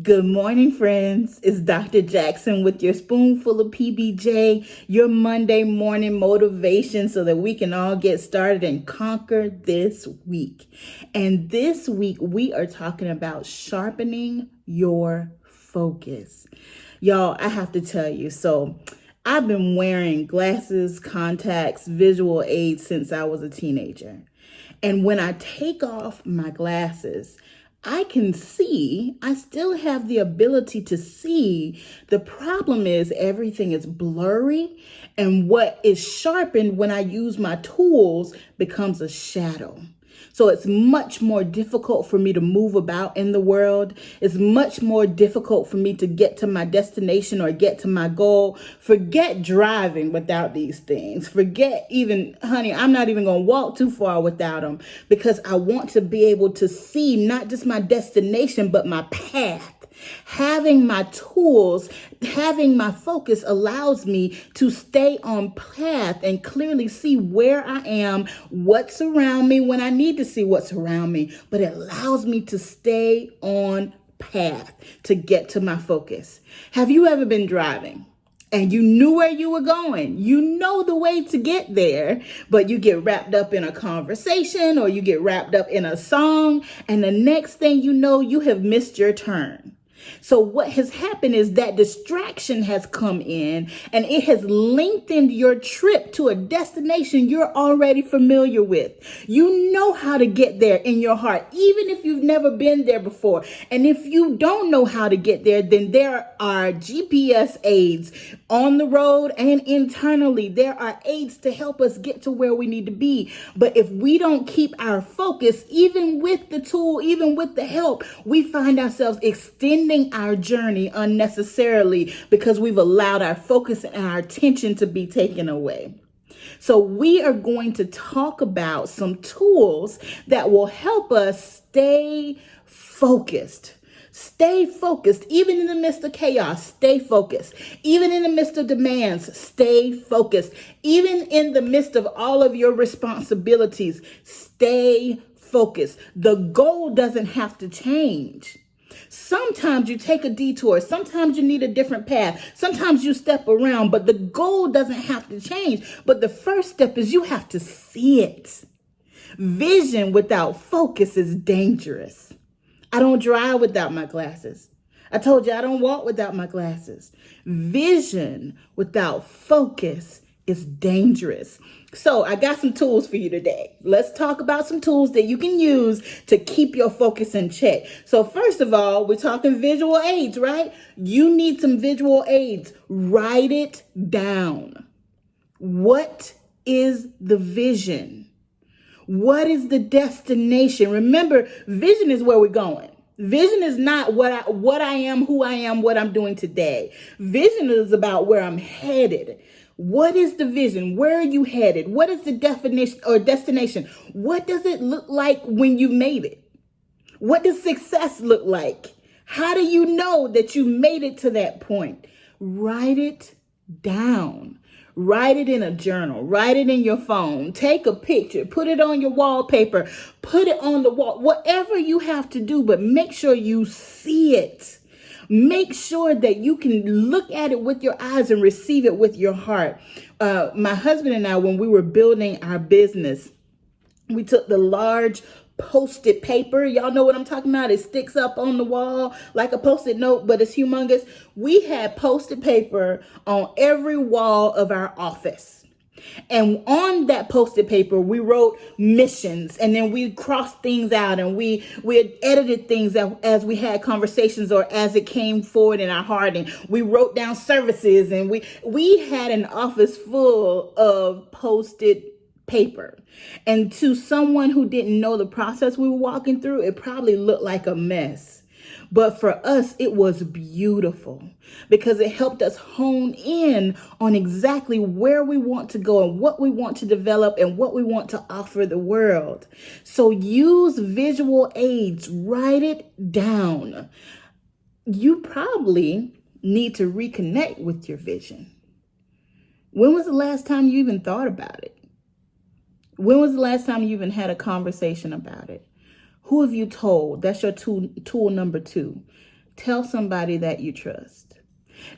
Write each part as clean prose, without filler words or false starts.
Good morning, friends. It's Dr. Jackson with your spoonful of PBJ, your Monday morning motivation so that we can all get started and conquer this week. And this week, we are talking about sharpening your focus. Y'all, I have to tell you, I've been wearing glasses, contacts, visual aids since I was a teenager. And when I take off my glasses, I can see, I still have the ability to see. The problem is everything is blurry, and what is sharpened when I use my tools becomes a shadow. So it's much more difficult for me to move about in the world. It's much more difficult for me to get to my destination or get to my goal. Forget driving without these things. Forget even, honey, I'm not even going to walk too far without them because I want to be able to see not just my destination, but my path. Having my tools, having my focus allows me to stay on path and clearly see where I am, what's around me when I need to see what's around me, but it allows me to stay on path to get to my focus. Have you ever been driving and you knew where you were going? You know the way to get there, but you get wrapped up in a conversation or you get wrapped up in a song, and the next thing you know, you have missed your turn. So what has happened is that distraction has come in and it has lengthened your trip to a destination you're already familiar with. You know how to get there in your heart, even if you've never been there before. And if you don't know how to get there, then there are GPS aids on the road and internally. There are aids to help us get to where we need to be. But if we don't keep our focus, even with the tool, even with the help, we find ourselves extending our journey unnecessarily because we've allowed our focus and our attention to be taken away. So we are going to talk about some tools that will help us stay focused. Stay focused, even in the midst of chaos, stay focused. Even in the midst of demands, stay focused. Even in the midst of all of your responsibilities, stay focused. The goal doesn't have to change. Sometimes you take a detour. Sometimes you need a different path. Sometimes you step around, but the goal doesn't have to change. But the first step is you have to see it. Vision without focus is dangerous. I don't drive without my glasses. I told you I don't walk without my glasses. Vision without focus is dangerous. So I got some tools for you today. Let's talk about some tools that you can use to keep your focus in check. So first of all, we're talking visual aids, right? You need some visual aids. Write it down. What is the vision? What is the destination? Remember, vision is where we're going. Vision is not what I am, who I am, what I'm doing today. Vision is about where I'm headed. What is the vision? Where are you headed? What is the definition or destination? What does it look like when you made it? What does success look like? How do you know that you made it to that point? Write it down. Write it in a journal. Write it in your phone. Take a picture. Put it on your wallpaper. Put it on the wall. Whatever you have to do, but make sure you see it. Make sure that you can look at it with your eyes and receive it with your heart. My husband and I, when we were building our business, we took the large Post-it paper. Y'all know what I'm talking about. It sticks up on the wall like a Post-it note, but it's humongous. We had Post-it paper on every wall of our office. And on that Post-it paper, we wrote missions, and then we crossed things out, and we had edited things as we had conversations or as it came forward in our heart, and we wrote down services, and we had an office full of Post-it paper. And to someone who didn't know the process we were walking through, it probably looked like a mess. But for us, it was beautiful because it helped us hone in on exactly where we want to go and what we want to develop and what we want to offer the world. So use visual aids. Write it down. You probably need to reconnect with your vision. When was the last time you even thought about it? When was the last time you even had a conversation about it? Who have you told? That's your tool number 2. Tell somebody that you trust.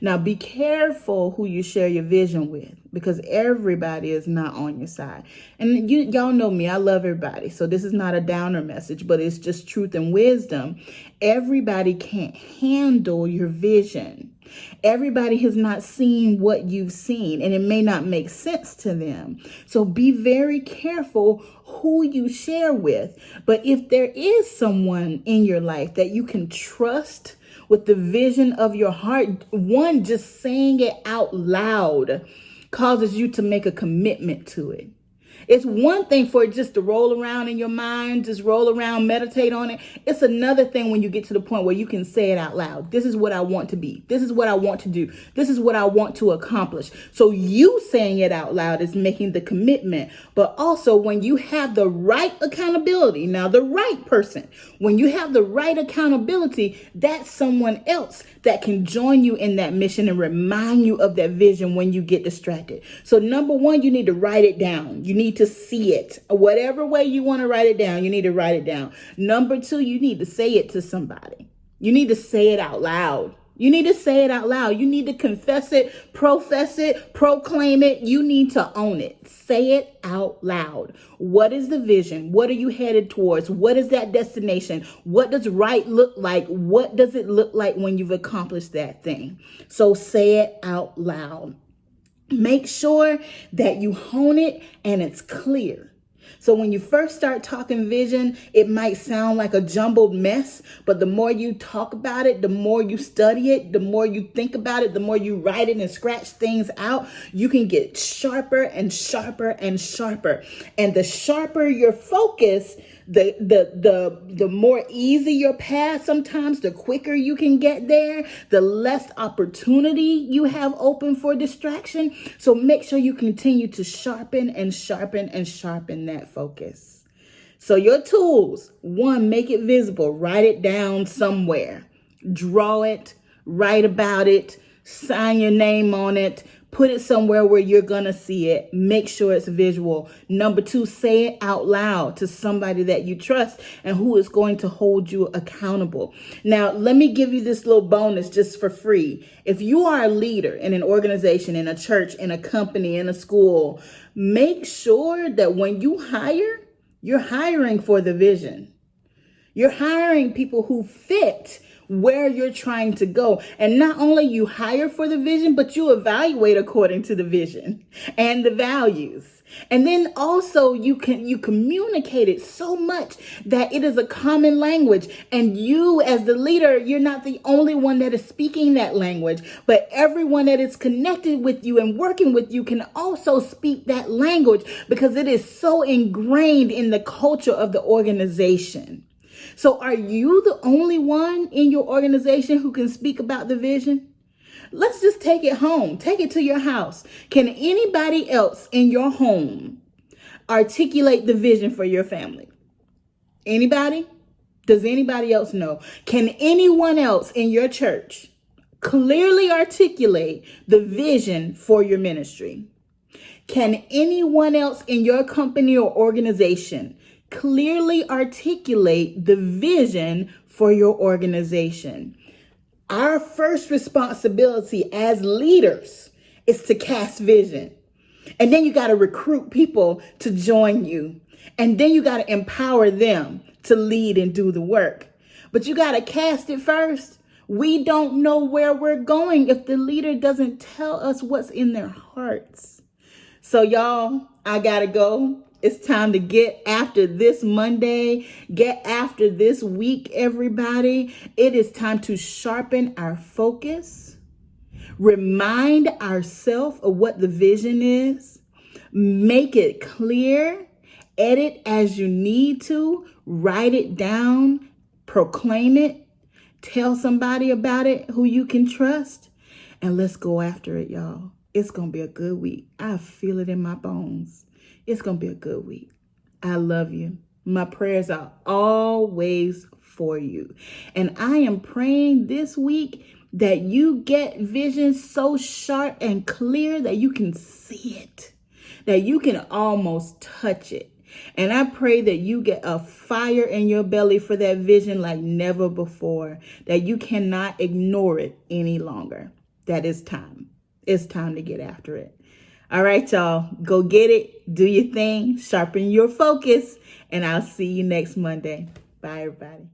Now, be careful who you share your vision with, because everybody is not on your side. And y'all know me, I love everybody. So this is not a downer message, but it's just truth and wisdom. Everybody can't handle your vision. Everybody has not seen what you've seen, and it may not make sense to them. So be very careful who you share with. But if there is someone in your life that you can trust with the vision of your heart, one, just saying it out loud causes you to make a commitment to it. It's one thing for it just to roll around in your mind, just roll around, meditate on it. It's another thing when you get to the point where you can say it out loud. This is what I want to be. This is what I want to do. This is what I want to accomplish. So you saying it out loud is making the commitment. But also when you have the right accountability, now the right person, when you have the right accountability, that's someone else that can join you in that mission and remind you of that vision when you get distracted. So number one, you need to write it down. You need to see it. Whatever way you want to write it down, you need to write it down. Number two, you need to say it to somebody. You need to say it out loud. You need to say it out loud. You need to confess it, profess it, proclaim it. You need to own it. Say it out loud. What is the vision? What are you headed towards? What is that destination? What does right look like? What does it look like when you've accomplished that thing? So say it out loud. Make sure that you hone it and it's clear. So when you first start talking vision, it might sound like a jumbled mess, but the more you talk about it, the more you study it, the more you think about it, the more you write it and scratch things out, you can get sharper and sharper and sharper. And the sharper your focus, the more easy your path, sometimes the quicker you can get there, the less opportunity you have open for distraction. So make sure you continue to sharpen and sharpen and sharpen that focus. So your tools, one, make it visible, write it down somewhere, draw it, write about it, sign your name on it, put it somewhere where you're going to see it. Make sure it's visual. Number two, say it out loud to somebody that you trust and who is going to hold you accountable. Now, let me give you this little bonus just for free. If you are a leader in an organization, in a church, in a company, in a school, make sure that when you hire, you're hiring for the vision. You're hiring people who fit where you're trying to go. And not only you hire for the vision, but you evaluate according to the vision and the values. And then also you communicate it so much that it is a common language. And you as the leader, you're not the only one that is speaking that language, but everyone that is connected with you and working with you can also speak that language because it is so ingrained in the culture of the organization. So are you the only one in your organization who can speak about the vision? Let's just take it home. Take it to your house. Can anybody else in your home articulate the vision for your family? Anybody? Does anybody else know? Can anyone else in your church clearly articulate the vision for your ministry? Can anyone else in your company or organization clearly articulate the vision for your organization? Our first responsibility as leaders is to cast vision. And then you got to recruit people to join you. And then you got to empower them to lead and do the work. But you got to cast it first. We don't know where we're going if the leader doesn't tell us what's in their hearts. So y'all, I got to go. It's time to get after this Monday. Get after this week, everybody. It is time to sharpen our focus. Remind ourselves of what the vision is. Make it clear. Edit as you need to. Write it down. Proclaim it. Tell somebody about it who you can trust. And let's go after it, y'all. It's going to be a good week. I feel it in my bones. It's going to be a good week. I love you. My prayers are always for you. And I am praying this week that you get vision so sharp and clear that you can see it, that you can almost touch it. And I pray that you get a fire in your belly for that vision like never before, that you cannot ignore it any longer. That is time. It's time to get after it. All right, y'all, go get it. Do your thing. Sharpen your focus. And I'll see you next Monday. Bye, everybody.